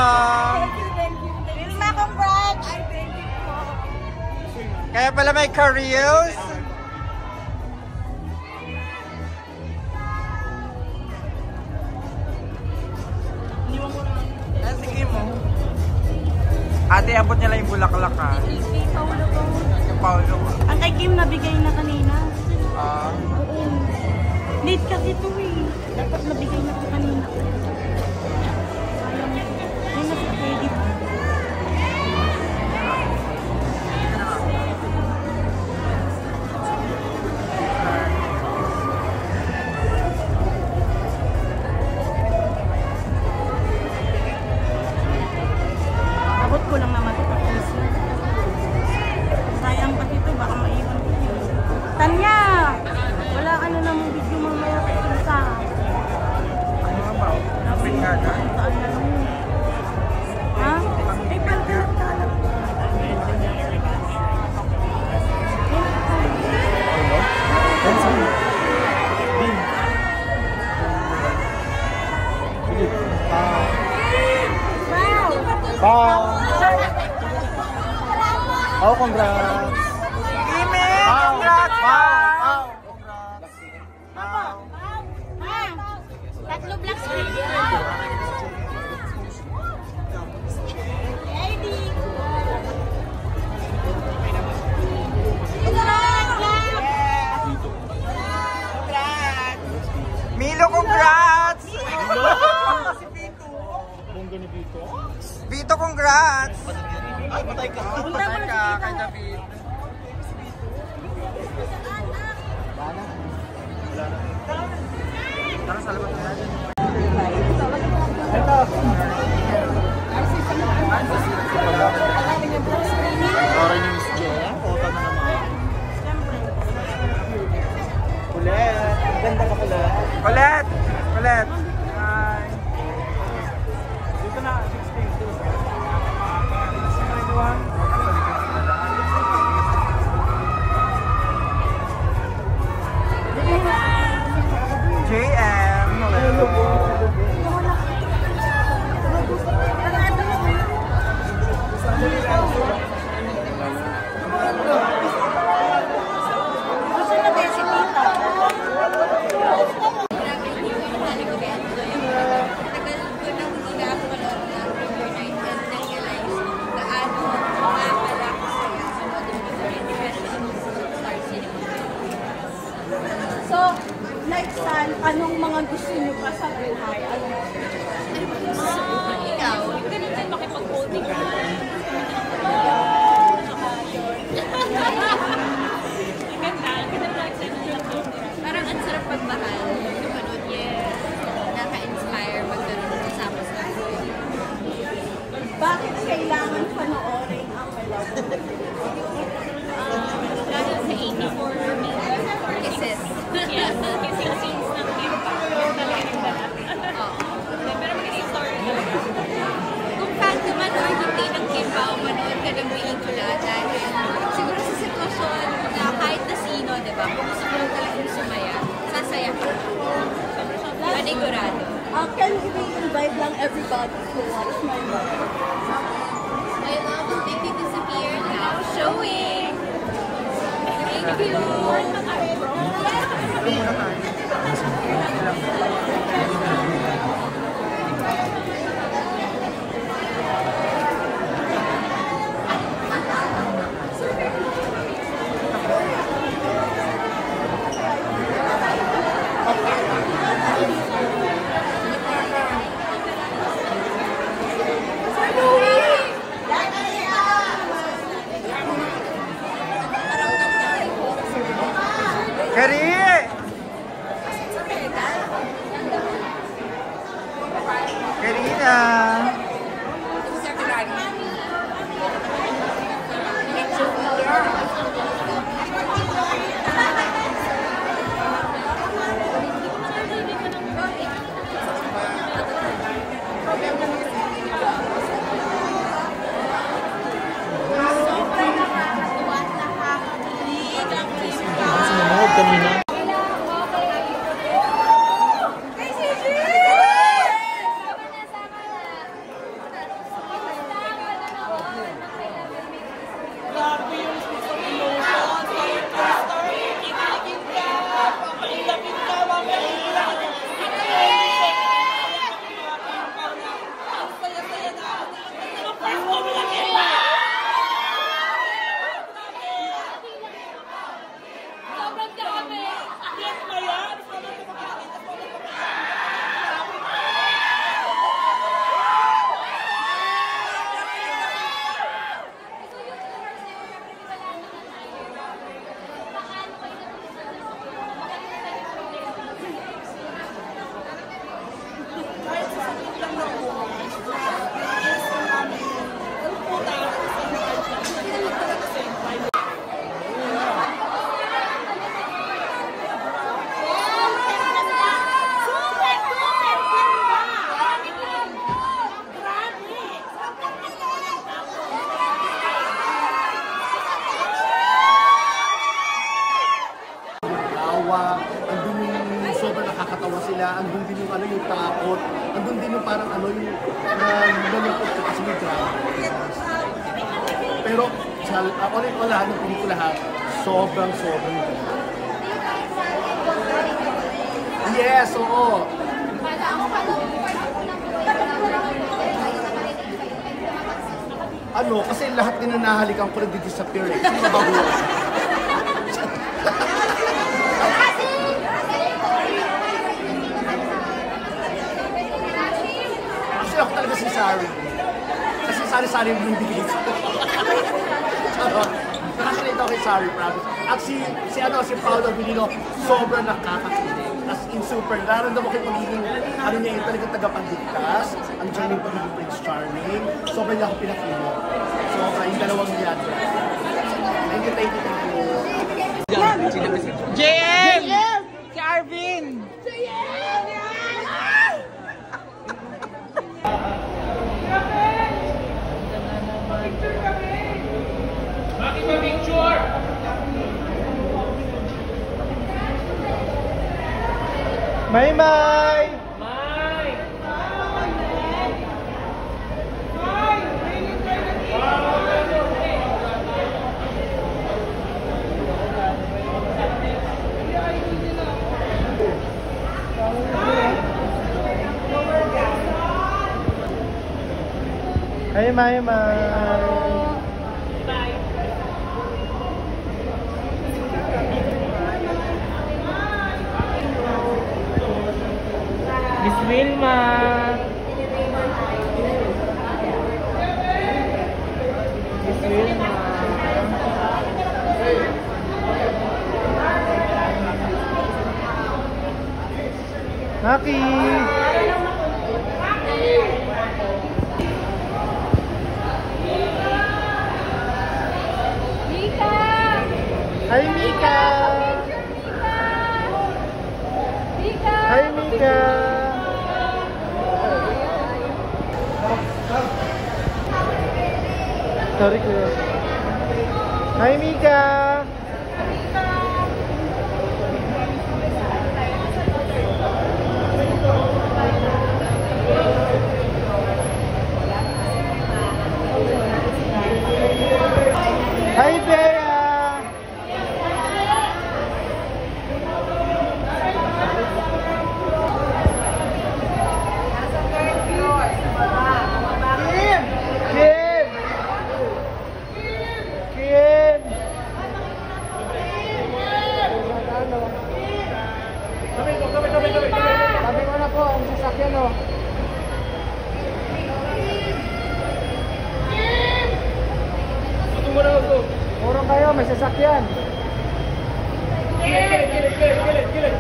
Thank you, thank you. Vilma, congrats! Ay, thank you po. Kaya pala may careers. Sige mo. Ate, abot niya lang yung bulaklak ha. Kay Paolo po. Yung Paolo. Ang kay Kim nabigay na kanina. Oo. Late kasi ito eh. Dapat nabigay na ko kanina. Ayun. Ayun na sa credit. Abot ko lang naman ito. Sayang pa dito. Baka maiwan ko. Tanya! Wala ka na namang video mamaya sa Ano nga ba? Napin nga na. saan na lang yun. Ha? Ay, pagkalat ka lang. Wow! Oh, congrats! Kimi! Congrats! Wow! Tatlo black screen. Milo, congrats! Vito, congrats! Patay ka kay David. Tara sa labas na natin. Ito. Orange Jay. Photo na naman. Ulit. Ganda ka pala. Ulit. Ulit. Hi. Dito na. 16. JM. Gusto na din si Tita. So, next time, anong mga gusto niyo pa sa buhay? Ikaw, ganun din makipag-holding ka. Parang ang sarap pagmahal. Kapanood niya, naka-inspire magkaroon kasama sa Bakit kailangan panoorin ang Love? dahil sa 84 kisses. Yes, kissing scenes ng Kimpa. Yun talaga yung dala. Pero magiging story na. Kung fan ka man or hindi ng Kimpa o manood ka ng pelikula dahil siguro sa sitwasyon na kahit na sino, diba? Kung gusto mo lang talagang sumaya, sasaya ka. Panigurado. Can we invite lang everybody to watch my love? I love will make you disappear now. Showing! Thank Kari! Karina! you. Kanina. andun din yung ano, yung takot, andun din yung parang ano, yung nalungkot ka kasi may drama. Pero sa all in all lahat ng pelikula ha, sobrang ganda. Yes, oo. Ano, kasi lahat din na nahalikan ko nag-disappear eh. Kasi mabahuwa. Actually, ako talaga si Sari. Kasi Sari yung bigay ko. Nakakilita ako kay Sari, promise. At si Paolo Abilino, sobrang nakakakilig. As in super, nararamdaman ko yung pagiging, ano niya yung talagang tagapagligtas, ang journey yung pagiging Prince Charming, sobrang niya ako pinakilig. So, yung dalawang yan. Thank you. JM! Si Arvin! May! Hey, May! Miss Wilma! Miss Wilma! Naki! Hi, Mika! Hi, Mika! Sorry, kuya. Hi, Mika! Hi, Bea! Sabi ko na po, ang sasakyan o. Puro kayo, may sasakyan. Gilit.